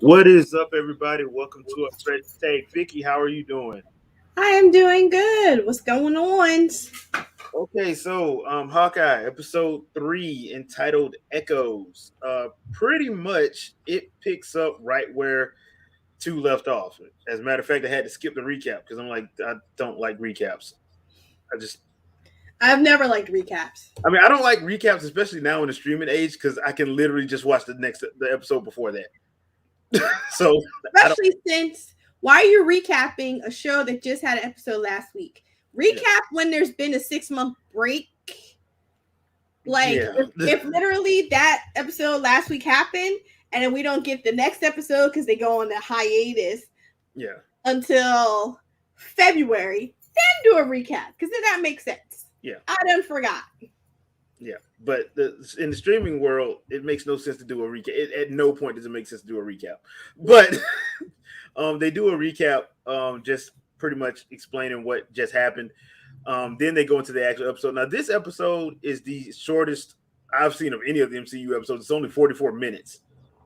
What is up, everybody? Welcome to a fresh take. Vicky, how are you doing? I am doing good. What's going on? Okay, so Hawkeye episode 3 entitled Echoes. Pretty much it picks up right where two left off. As a matter of fact, I had to skip the recap because I'm like, I don't like recaps. I just I've never liked recaps, I mean, I don't like recaps, especially now in the streaming age, because I can literally just watch the episode before that. So I don't. especially since why are you recapping a show that just had an episode last week? Yeah, Recap when there's been a 6 month break. Like yeah, if literally that episode last week happened and then we don't get the next episode because they go on the hiatus yeah. until February, then do a recap because then that makes sense. Yeah. I done forgot. Yeah, but in the streaming world, it makes no sense to do a recap. At no point does it make sense to do a recap. But they do a recap, just pretty much explaining what just happened. Then they go into the actual episode. Now, this episode is the shortest I've seen of any of the MCU episodes. It's only 44 minutes,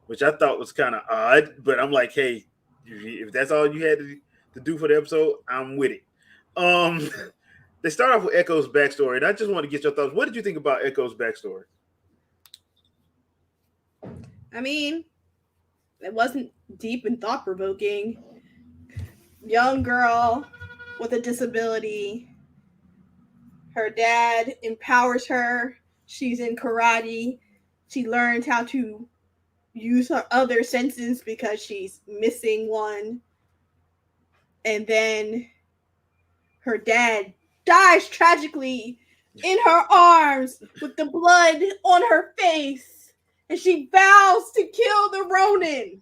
which I thought was kind of odd. But I'm like, hey, if that's all you had to do for the episode, I'm with it. Um, they start off with Echo's backstory, and I just want to get your thoughts. What did you think about Echo's backstory? I mean, it wasn't deep and thought provoking. Young girl with a disability. Her dad empowers her. She's in karate. She learns how to use her other senses because she's missing one. And then her dad dies tragically in her arms with the blood on her face. And she vows to kill the Ronin.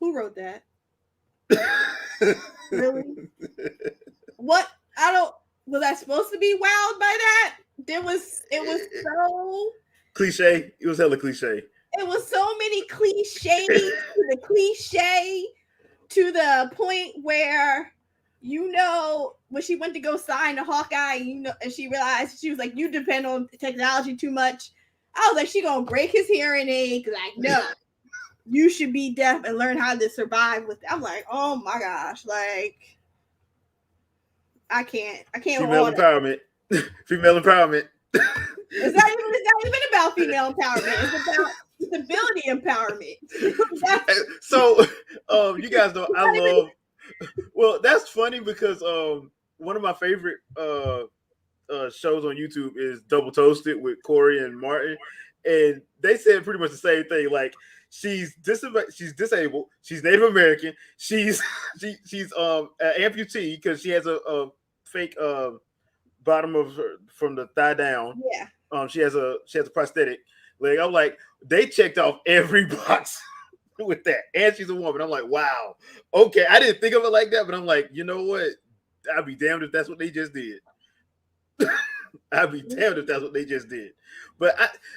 Who wrote that? Really? What? I don't. Was I supposed to be wowed by that? It was so. Cliche. It was hella cliche. It was so many cliches to the cliche to the point where when she went to go sign to Hawkeye, and she realized she was like, "You depend on technology too much." I was like, "She gonna break his hearing aid?" Like, no, you should be deaf and learn how to survive with it. I'm like, oh my gosh, like I can't Female hold it. empowerment. Female empowerment. It's not even about female empowerment. It's about disability empowerment. So, you guys know I love. Well, that's funny because one of my favorite shows on YouTube is Double Toasted with Corey and Martin, and they said pretty much the same thing. Like she's disabled, she's Native American, she's she's an amputee because she has a fake bottom of her from the thigh down. Yeah. She has a prosthetic leg. I'm like, they checked off every box with that, and she's a woman. I'm like, wow, okay. I didn't think of it like that, but I'm like, you know what? I'd be damned if that's what they just did. I'd be damned if that's what they just did. But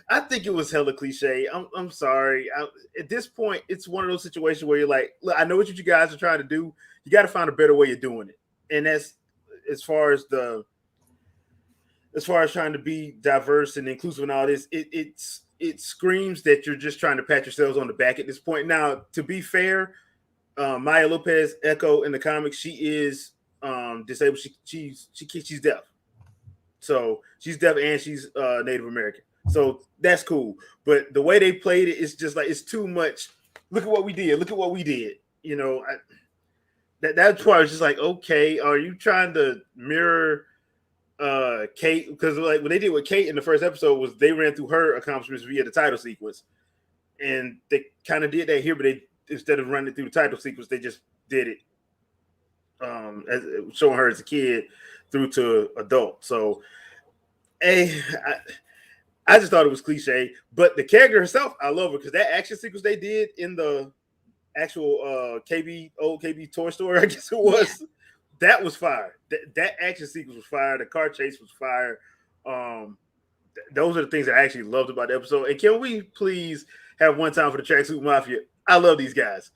I think it was hella cliche. I'm sorry. At this point, it's one of those situations where you're like, look, I know what you guys are trying to do. You got to find a better way of doing it, and that's as far as trying to be diverse and inclusive and all this. It screams that you're just trying to pat yourselves on the back at this point. Now, to be fair, Maya Lopez Echo in the comics, she is disabled. She's deaf. So she's deaf and she's Native American. So that's cool. But the way they played it is just like it's too much. Look at what we did. Look at what we did. You know, that part was just like, okay, are you trying to mirror Kate? Because like what they did with Kate in the first episode was they ran through her accomplishments via the title sequence, and they kind of did that here, but they instead of running through the title sequence, they just did it as showing her as a kid through to adult. So, I just thought it was cliche, but the character herself, I love her because that action sequence they did in the actual old KB toy store, I guess it was. Yeah. That was fire. That action sequence was fire. The car chase was fire. Those are the things that I actually loved about the episode. And can we please have one time for the Tracksuit Mafia? I love these guys.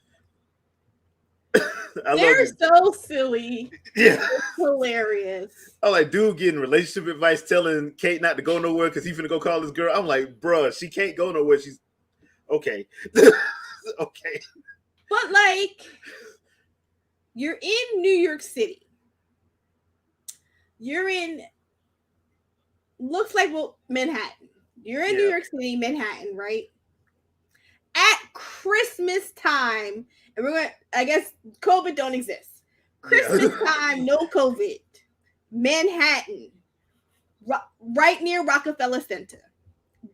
They're so silly. Yeah. It's hilarious. I'm like, dude getting relationship advice telling Kate not to go nowhere because he's finna go call this girl. I'm like, bruh, she can't go nowhere. She's okay. Okay. But like, you're in New York City. You're in looks like Manhattan. You're in New York City, Manhattan, right? At Christmas time, and we're gonna I guess COVID don't exist. Christmas time, no COVID. Manhattan, right near Rockefeller Center.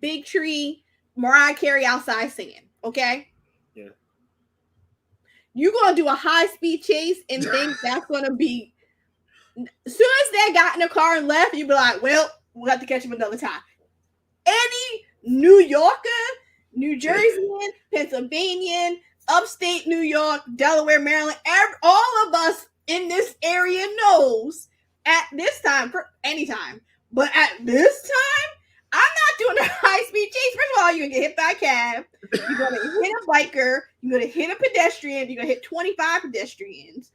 Big tree, Mariah Carey outside singing. Okay? Yeah. You're gonna do a high-speed chase and think that's gonna be as soon as they got in the car and left, you'd be like, well, we'll have to catch him another time. Any New Yorker, New Jerseyan, Pennsylvanian, upstate New York, Delaware, Maryland, all of us in this area knows at this time, for any time, but at this time, I'm not doing a high-speed chase. First of all, you're going to get hit by a cab. You're going to hit a biker. You're going to hit a pedestrian. You're going to hit 25 pedestrians.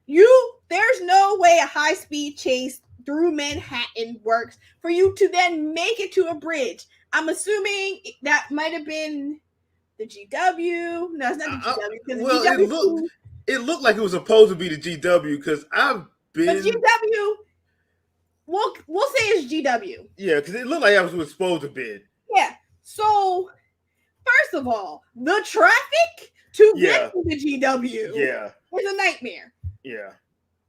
There's no way a high-speed chase through Manhattan works for you to then make it to a bridge. I'm assuming that might have been the GW. No, it's not the GW. Well, GW, it looked like it was supposed to be the GW because I've been. But GW, we'll say it's GW. Yeah, because it looked like that was supposed to be. Yeah. So, first of all, the traffic to get to the GW is a nightmare. Yeah.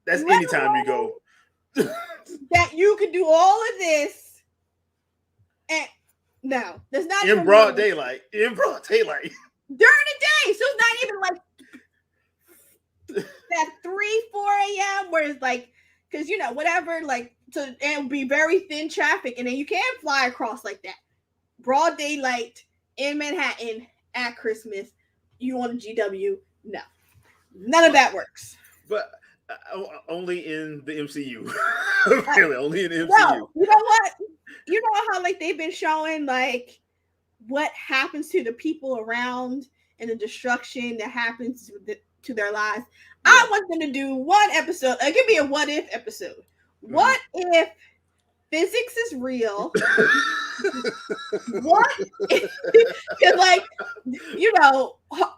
That's anytime you go. That you could do all of this and no, there's not in broad daylight. In broad daylight. During the day. So it's not even like that 3-4 a.m. where it's like, because whatever, like, so it'll be very thin traffic, and then you can't fly across like that. Broad daylight in Manhattan at Christmas, you on a GW? No, none of that works. But only in the MCU. Really, only in the MCU. No, you know what? You know how like they've been showing like what happens to the people around and the destruction that happens to their lives. Yeah. I want them to do one episode. It could be a what if episode. Mm-hmm. What if physics is real? What if, because like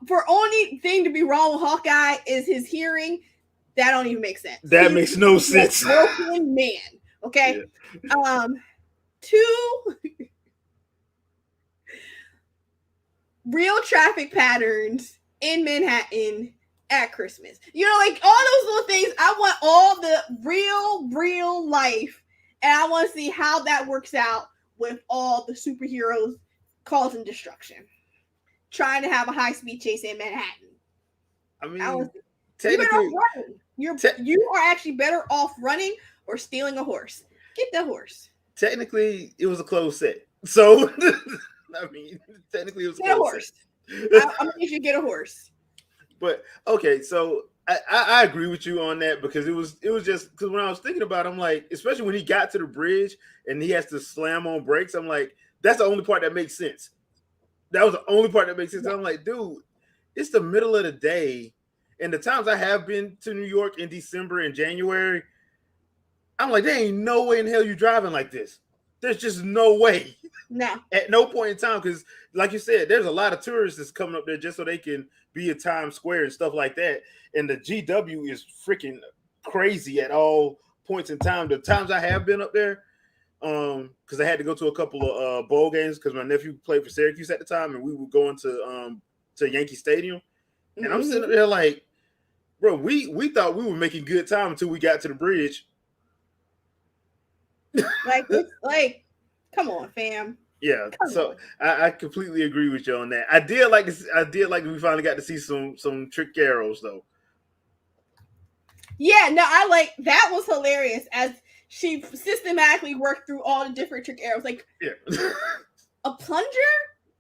for only thing to be wrong with Hawkeye is his hearing. That don't even make sense. That makes no sense. Broken man. Okay. Yeah. 2 real traffic patterns in Manhattan at Christmas. Like all those little things. I want all the real life, and I want to see how that works out with all the superheroes causing destruction. Trying to have a high-speed chase in Manhattan. I mean, technically, you are actually better off running or stealing a horse. Get the horse. Technically, it was a closed set. So, I mean, technically, it was a horse. I'm gonna need you to get a horse. But okay, so I agree with you on that because it was just because when I was thinking about it, I'm like, especially when he got to the bridge and he has to slam on brakes, I'm like, that's the only part that makes sense. That was the only part that makes sense. Yeah. I'm like, dude, it's the middle of the day. And the times I have been to New York in December and January, I'm like, there ain't no way in hell you driving like this. There's just no way. No. At no point in time, because like you said, there's a lot of tourists that's coming up there just so they can be at Times Square and stuff like that. And the GW is freaking crazy at all points in time. The times I have been up there, because I had to go to a couple of bowl games because my nephew played for Syracuse at the time, and we were going to Yankee Stadium. And I'm sitting there like, bro, we thought we were making good time until we got to the bridge. Like, come on, fam. Yeah, so I completely agree with you on that. I did like we finally got to see some trick arrows though. Yeah, no, I like that was hilarious as she systematically worked through all the different trick arrows. Like, a plunger?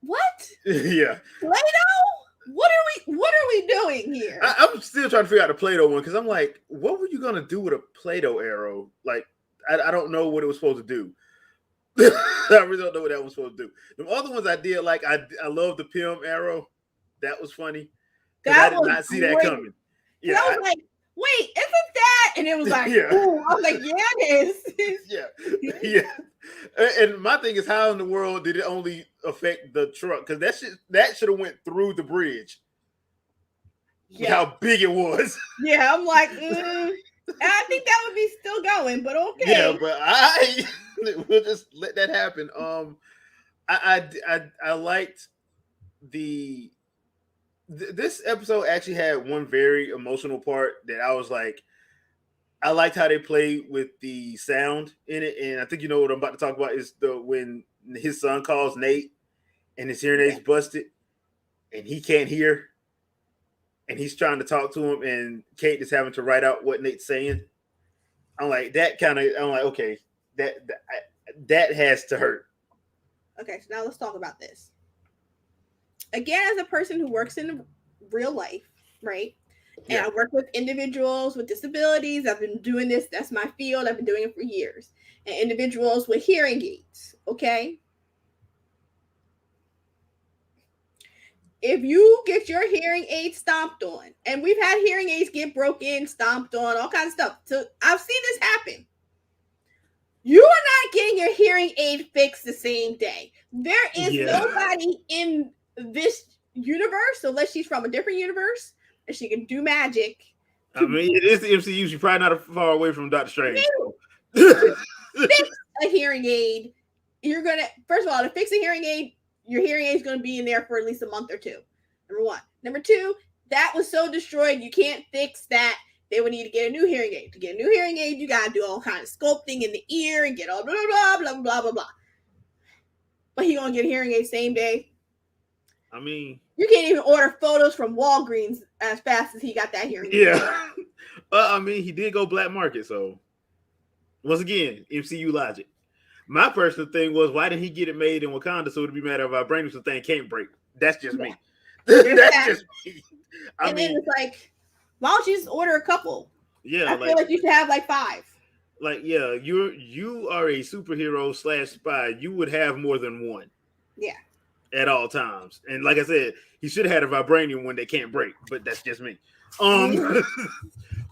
What? Yeah. Play-Doh? What are we doing here? I'm still trying to figure out the Play-Doh one because I'm like, what were you gonna do with a Play-Doh arrow? Like, I don't know what it was supposed to do. I really don't know what that was supposed to do. The other ones I did, like I love the Pym arrow. That was funny. I did not see that coming. Yeah, I was like, wait, isn't that? And it was like, Yeah. ooh, I was like, yeah, it is. Yeah. And my thing is, how in the world did it only affect the truck? Because that should have went through the bridge. Yeah. How big it was. Yeah, I'm like, I think that would be still going, but okay. Yeah, but we'll just let that happen. I liked this episode actually had one very emotional part that I was like, I liked how they played with the sound in it, and I think you know what I'm about to talk about is when his son calls Nate and his hearing aids busted and he can't hear and he's trying to talk to him and Kate is having to write out what Nate's saying. I'm like okay, that has to hurt. Okay, so now let's talk about this. Again, as a person who works in real life, right? And I work with individuals with disabilities. I've been doing this. That's my field. I've been doing it for years. And individuals with hearing aids, okay? If you get your hearing aid stomped on, and we've had hearing aids get broken, stomped on, all kinds of stuff. So I've seen this happen. You are not getting your hearing aid fixed the same day. There is nobody in this universe, unless she's from a different universe, and she can do magic. I mean, it is the MCU. She's probably not far away from Doctor Strange. Fix a hearing aid. You're going to, first of all, to fix a hearing aid, your hearing aid is going to be in there for at least a month or two. Number one. Number two, that was so destroyed, you can't fix that. They would need to get a new hearing aid. To get a new hearing aid, you got to do all kinds of sculpting in the ear and get all blah, blah, blah, blah, blah, blah. But he going to get a hearing aid same day. I mean, you can't even order photos from Walgreens as fast as he got that hearing aid. Yeah. I mean, he did go black market. So, once again, MCU logic. My personal thing was, why didn't he get it made in Wakanda so it would be matter of vibranium so the thing can't break? That's just me. That's just me. I mean, then it's like, why don't you just order a couple? Yeah, I feel like you should have like 5. Like, yeah, you are a superhero / spy. You would have more than one. Yeah. At all times. And like I said, he should have had a vibranium one that can't break, but that's just me.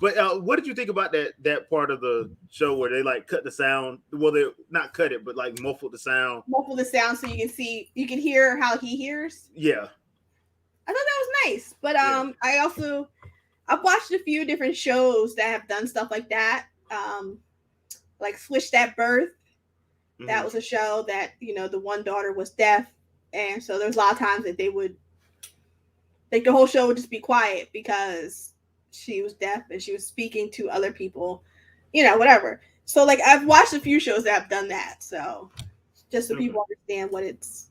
But what did you think about that part of the show where they like cut the sound? Well, they not cut it, but like muffled the sound. Muffle the sound so you can hear how he hears. Yeah. I thought that was nice. But I've watched a few different shows that have done stuff like that. Like Switch That Birth. Mm-hmm. That was a show that, the one daughter was deaf. And so there's a lot of times that they would, like, the whole show would just be quiet because she was deaf and she was speaking to other people, whatever. So, like, I've watched a few shows that have done that. So just so people understand what it's,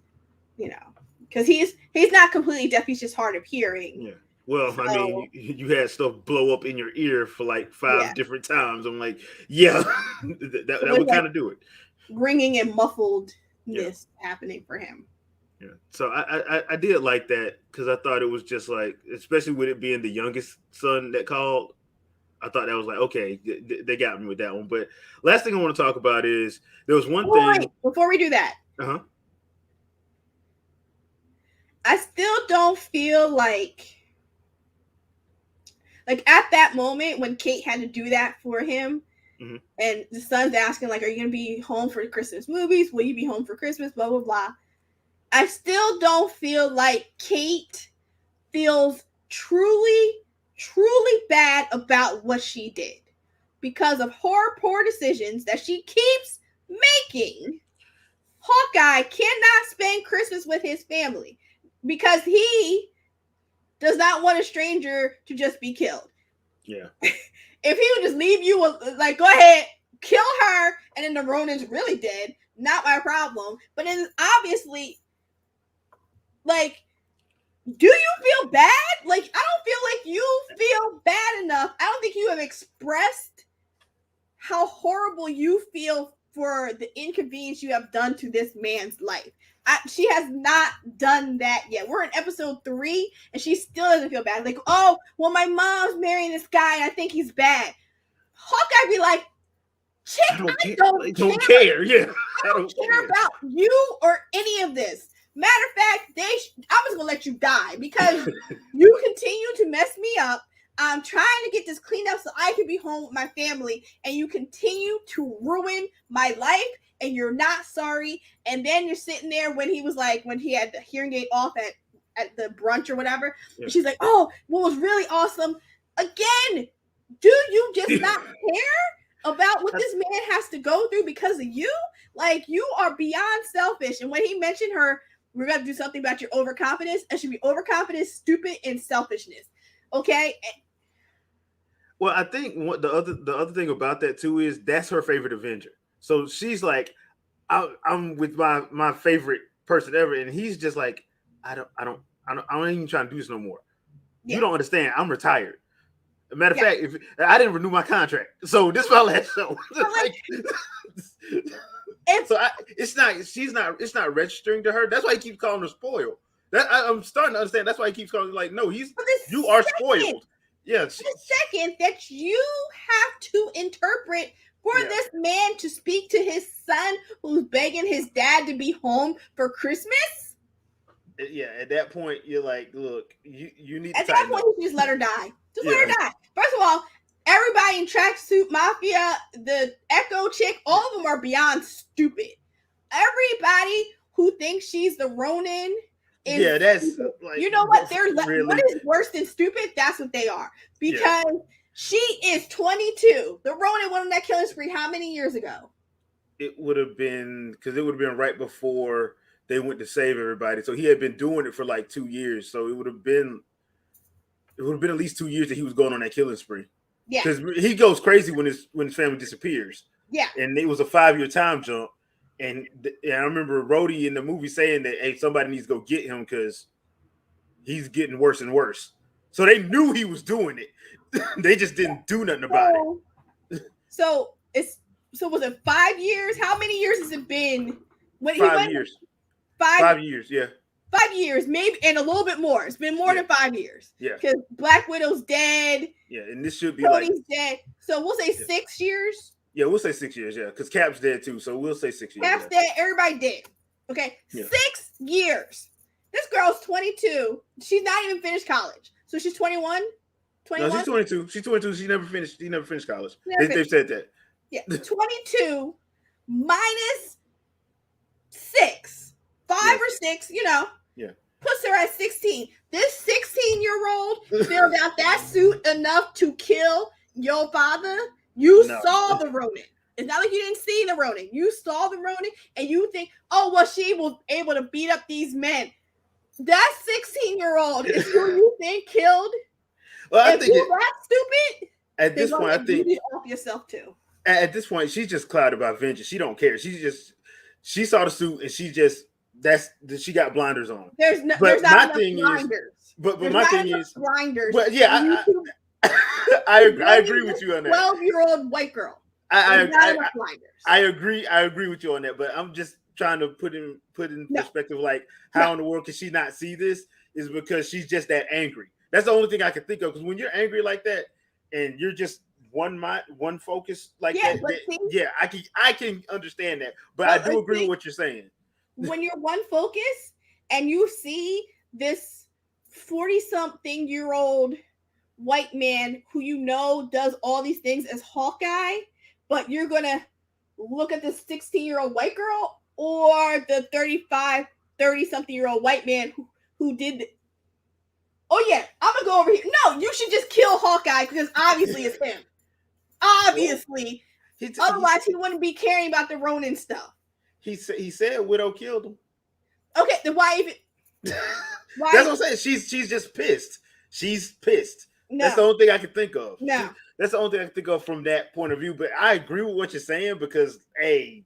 because he's not completely deaf. He's just hard of hearing. Yeah. Well, I mean, you had stuff blow up in your ear for like 5 different times. I'm like, that would kind of do it. Ringing and muffledness happening for him. Yeah. So I did like that because I thought it was just like, especially with it being the youngest son that called, I thought that was like, okay, they got me with that one. But last thing I want to talk about is there was one thing. Wait, before we do that. I still don't feel like at that moment when Kate had to do that for him, and the son's asking, like, are you going to be home for Christmas movies? Will you be home for Christmas? Blah, blah, blah. I still don't feel like Kate feels truly, truly bad about what she did because of her poor decisions that she keeps making. Hawkeye cannot spend Christmas with his family because he does not want a stranger to just be killed. Yeah. If he would just leave you, like, go ahead, kill her, and then the Ronin's really dead, not my problem. But then obviously, like, do you feel bad? Like, I don't feel like you feel bad enough. I don't think you have expressed how horrible you feel for the inconvenience you have done to this man's life. She has not done that yet. We're in episode 3, and she still doesn't feel bad. Like, oh, well, my mom's marrying this guy, and I think he's bad. Hawkeye be like, chick, I don't care. Yeah, I don't care about you or any of this. Matter of fact, I'm just gonna let you die because you continue to mess me up. I'm trying to get this cleaned up so I can be home with my family, and you continue to ruin my life, and you're not sorry. And then you're sitting there when he had the hearing aid off at the brunch or whatever. Yeah. She's like, oh, what was really awesome. Again, do you just not care about what this man has to go through because of you? Like, you are beyond selfish. And when he mentioned her, we're going to do something about your overconfidence. It should be overconfidence, stupid, and selfishness. Okay? Well, I think the other thing about that too is that's her favorite Avenger. So she's like, I'm with my favorite person ever, and he's just like, I don't even trying to do this no more. Yeah. You don't understand. I'm retired. Matter of fact, if I didn't renew my contract, so this is my last show. It's not registering to her. That's why he keeps calling her spoiled. I'm starting to understand. That's why he keeps calling her like, no, you are spoiled. Yeah. The second that you have to interpret for this man to speak to his son who's begging his dad to be home for Christmas. Yeah, at that point, you're like, look, you need to. At that point, you just let her die. Just let her die. First of all, everybody in Tracksuit Mafia, the Echo chick, all of them are beyond stupid. Everybody who thinks she's the Ronin is that's like, you know what? They're really? What is worse than stupid? That's what they are. Because she is 22. The Ronin went on that killing spree how many years ago? It would have been right before they went to save everybody. So he had been doing it for like 2 years. So it would have been at least 2 years that he was going on that killing spree. Yeah. Because he goes crazy when his family disappears. Yeah. And it was a 5-year time jump. And I remember Rhodey in the movie saying that, hey, somebody needs to go get him because he's getting worse and worse. So they knew he was doing it. They just didn't do nothing about it. So was it 5 years? How many years has it been? When 5 years. 5 years, yeah. 5 years, maybe, and a little bit more. It's been more than 5 years. Yeah. Because Black Widow's dead. Yeah, and this should be Cody's dead. So we'll say 6 years. Yeah, we'll say 6 years, yeah. Because Cap's dead too, so we'll say 6 years. Cap's dead, everybody dead. Okay, 6 years. This girl's 22. She's not even finished college. So she's 21? 21? No, she's 22. She's 22. She never finished college. They've said that. Yeah, 22 minus 6. 5 or 6, Yeah. Puts her at 16. This 16-year-old filled out that suit enough to kill your father. You saw the Ronin. It's not like you didn't see the Ronin. You saw the Ronin, and you think, oh, well, she was able to beat up these men. That 16-year-old is who you think killed. Well, I if think you're that stupid. At this point, I think you off yourself too. At this point, she's just clouded by vengeance. She don't care. She saw the suit, and she got blinders on. There's not enough blinders. But my thing is blinders. Well, yeah, I agree with you on that. 12-year-old white girl. I agree with you on that, but I'm just trying to put in perspective, like how in the world can she not see this? Is because she's just that angry. That's the only thing I can think of. Because when you're angry like that, and you're just one focus like that, I can understand that. But I do agree with what you're saying. When you're one focus and you see this 40-something-year-old white man who does all these things as Hawkeye, but you're gonna look at this 16-year-old white girl or the 30-something-year-old white man who did oh yeah, I'm gonna go over here. No, you should just kill Hawkeye because obviously it's him. Obviously. Otherwise he wouldn't be caring about the Ronin stuff. He said Widow killed him. Okay, then why even That's what I'm saying. She's just pissed. She's pissed. No. That's the only thing I can think of. No. That's the only thing I can think of from that point of view. But I agree with what you're saying because, hey,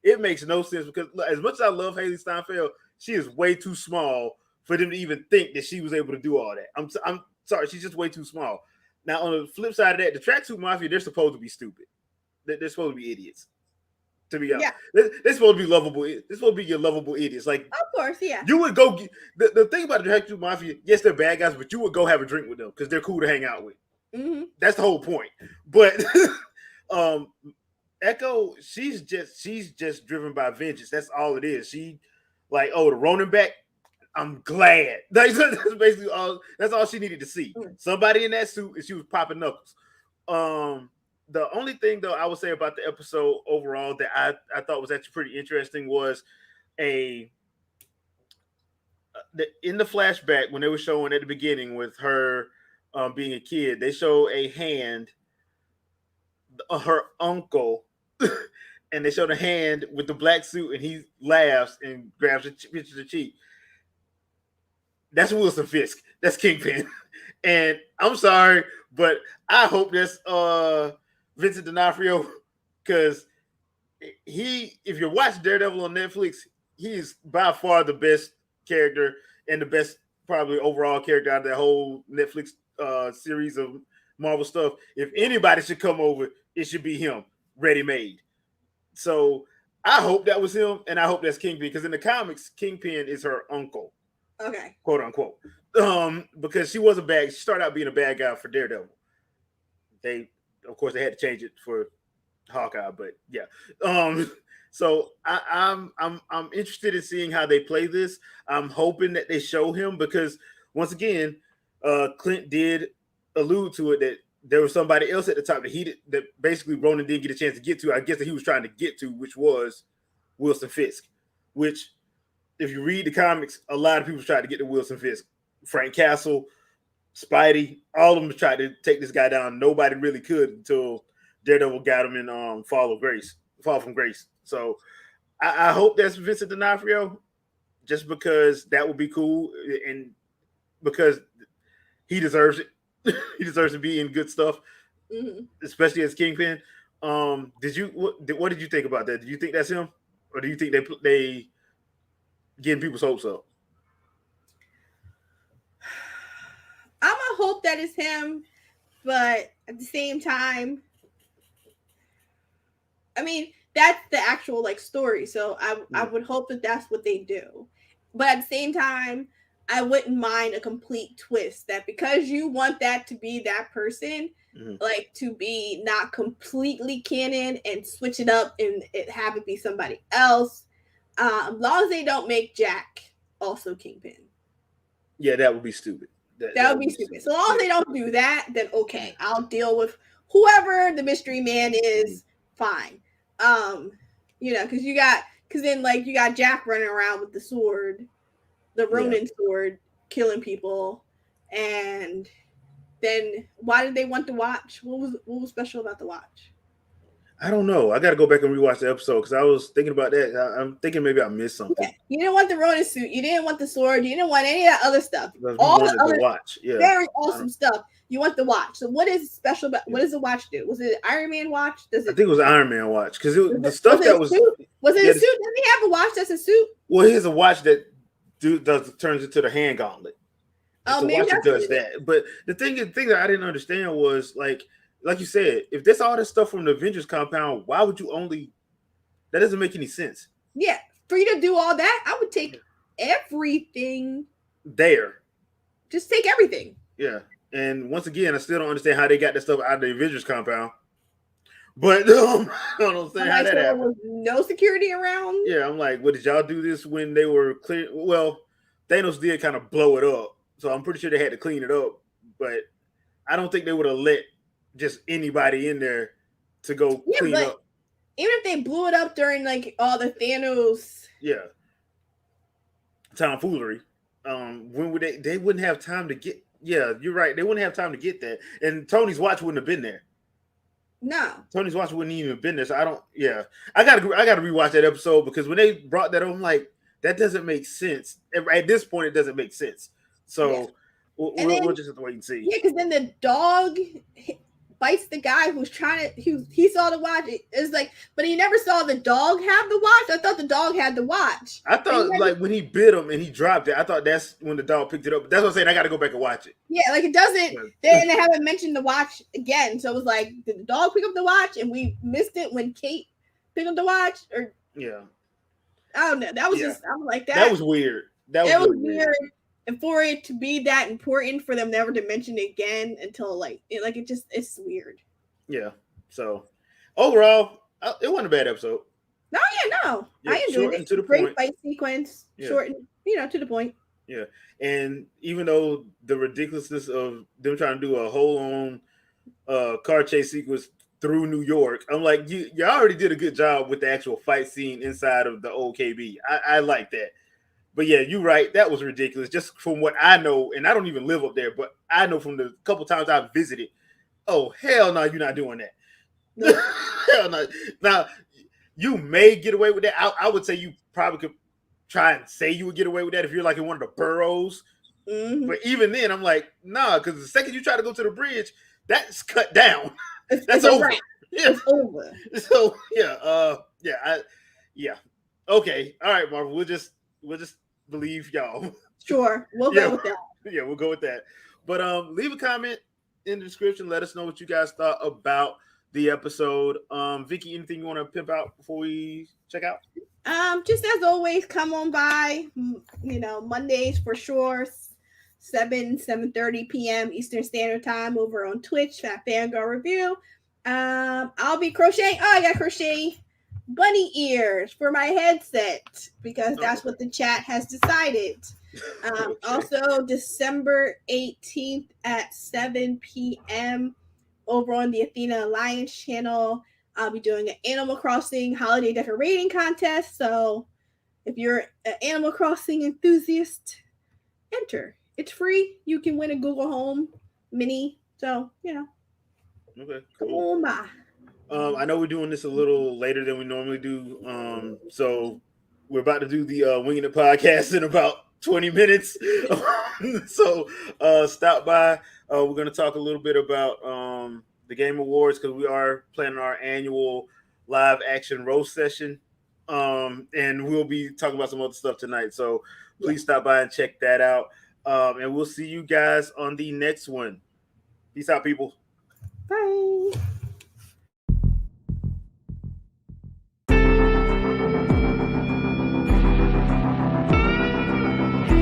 it makes no sense because as much as I love Haley Steinfeld, she is way too small for them to even think that she was able to do all that. I'm sorry, she's just way too small. Now, on the flip side of that, the Tracksuit Mafia, they're supposed to be stupid. They're supposed to be idiots. To be honest, they're supposed to be lovable. They're supposed to be your lovable idiots. Like, of course, yeah. You would go. The thing about the Tracksuit Mafia, yes, they're bad guys, but you would go have a drink with them because they're cool to hang out with. Mm-hmm. That's the whole point. But Echo, she's just driven by vengeance. That's all it is. She like, oh, the Ronin back. I'm glad. That's basically all. That's all she needed to see. Somebody in that suit, and she was popping knuckles. The only thing though I would say about the episode overall that I thought was actually pretty interesting was a in the flashback when they were showing at the beginning with her being a kid, they show a hand, her uncle, and they show the hand with the black suit, and he laughs and grabs the picture of the cheek. That's Wilson Fisk. That's Kingpin. And I'm sorry, but I hope that's Vincent D'Onofrio, because if you're watching Daredevil on Netflix, he's by far the best character and the best probably overall character out of that whole Netflix series of Marvel stuff. If anybody should come over, it should be him, ready made. So I hope that was him, and I hope that's Kingpin, because in the comics, Kingpin is her uncle. Okay. Quote unquote. Because she started out being a bad guy for Daredevil. Of course, they had to change it for Hawkeye, but yeah. So I'm interested in seeing how they play this. I'm hoping that they show him, because once again, Clint did allude to it that there was somebody else at the top that basically Ronan didn't get a chance to get to. I guess that he was trying to get to, which was Wilson Fisk. Which, if you read the comics, a lot of people tried to get to Wilson Fisk. Frank Castle, Spidey, all of them tried to take this guy down. Nobody really could until Daredevil got him in Fall from Grace. So I hope that's Vincent D'Onofrio, just because that would be cool, and because he deserves it. He deserves to be in good stuff, especially as Kingpin. What did you think about that? Do you think that's him, or do you think they getting people's hopes up? I'm gonna hope that it's him, but at the same time, I mean, that's the actual like story. So I would hope that that's what they do. But at the same time, I wouldn't mind a complete twist, that because you want that to be that person, like to be not completely canon, and switch it up and have it be somebody else. As long as they don't make Jack also Kingpin. Yeah, that would be stupid. That would be stupid. So long as they don't do that, then okay, I'll deal with whoever the mystery man is. Fine. Because then like you got Jack running around with the sword, the Ronin sword, killing people, and then why did they want the watch? What was special about the watch? I don't know. I got to go back and rewatch the episode, because I was thinking about that. I'm thinking maybe I missed something. Yeah. You didn't want the Ronin suit. You didn't want the sword. You didn't want any of that other stuff. All the other watch. Yeah. Very awesome stuff. You want the watch. So what is special about? What does the watch do? Was it an Iron Man watch? I think it was an Iron Man watch, because the stuff that was. Was it a suit? Doesn't he have a watch that's a suit? Well, here's a watch that turns into the hand gauntlet. Oh, so maybe watch it does that. But the thing that I didn't understand was like you said, if there's all this stuff from the Avengers compound, why would you only? That doesn't make any sense. Yeah, for you to do all that, I would take everything there. Just take everything. Yeah, and once again, I still don't understand how they got that stuff out of the Avengers compound. But I don't understand how that happened. Was no security around. Yeah, I'm like, what, did y'all do this when they were clear? Well, Thanos did kind of blow it up, so I'm pretty sure they had to clean it up. But I don't think they would have let just anybody in there to go clean up. Even if they blew it up during like all the Thanos, tomfoolery, when would they wouldn't have time to get? Yeah, you're right. They wouldn't have time to get that, and Tony's watch wouldn't have been there. No, Tony's watch wouldn't even have been there. So I don't. Yeah, I gotta rewatch that episode, because when they brought that up, I'm like, that doesn't make sense. At this point, it doesn't make sense. So we'll just have to wait and see. Yeah, because then the dog bites the guy who's trying to. He saw the watch. It's like, but he never saw the dog have the watch. I thought the dog had the watch. I thought like when he bit him and he dropped it, I thought that's when the dog picked it up. That's what I'm saying. I got to go back and watch it. Yeah, like it doesn't. They haven't mentioned the watch again, so it was like, did the dog pick up the watch and we missed it when Kate picked up the watch? Or I don't know. That was just. I'm like that. That was weird. That was weird. And for it to be that important for them never to mention it again until it's weird. Yeah. So overall, it wasn't a bad episode. No. I enjoyed it. To the Great point. fight sequence. Yeah. Short and to the point. Yeah, and even though the ridiculousness of them trying to do a whole on car chase sequence through New York, I'm like, you already did a good job with the actual fight scene inside of the old KB. I like that. But yeah, you're right. That was ridiculous. Just from what I know, and I don't even live up there, but I know from the couple times I've visited. Oh hell no, you're not doing that. Nope. Hell no. Now you may get away with that. I would say you probably could try and say you would get away with that if you're like in one of the boroughs. Mm-hmm. But even then, I'm like, nah, because the second you try to go to the bridge, that's cut down. It's That's a over. wrap. Yeah. It's over. So yeah. Okay. All right, Marvel. We'll just believe y'all. Sure, we'll Yeah. go with that. Yeah, we'll go with that. But leave a comment in the description. Let us know what you guys thought about the episode. Vicky, anything you want to pimp out before we check out? Just as always, come on by. Mondays for sure. 7:30 p.m. Eastern Standard Time over on Twitch at Fangirl Review. I'll be crocheting. Oh, I got crochet bunny ears for my headset because that's what the chat has decided. Okay. Also, December 18th at 7 p.m. over on the Athena Alliance channel. I'll be doing an Animal Crossing holiday decorating contest. So if you're an Animal Crossing enthusiast, enter. It's free. You can win a Google Home Mini. So, Okay, come cool. on by. I know we're doing this a little later than we normally do. So we're about to do the Winging It podcast in about 20 minutes. So stop by. We're going to talk a little bit about the Game Awards because we are planning our annual live action roast session. And we'll be talking about some other stuff tonight. So please stop by and check that out. And we'll see you guys on the next one. Peace out, people. Bye.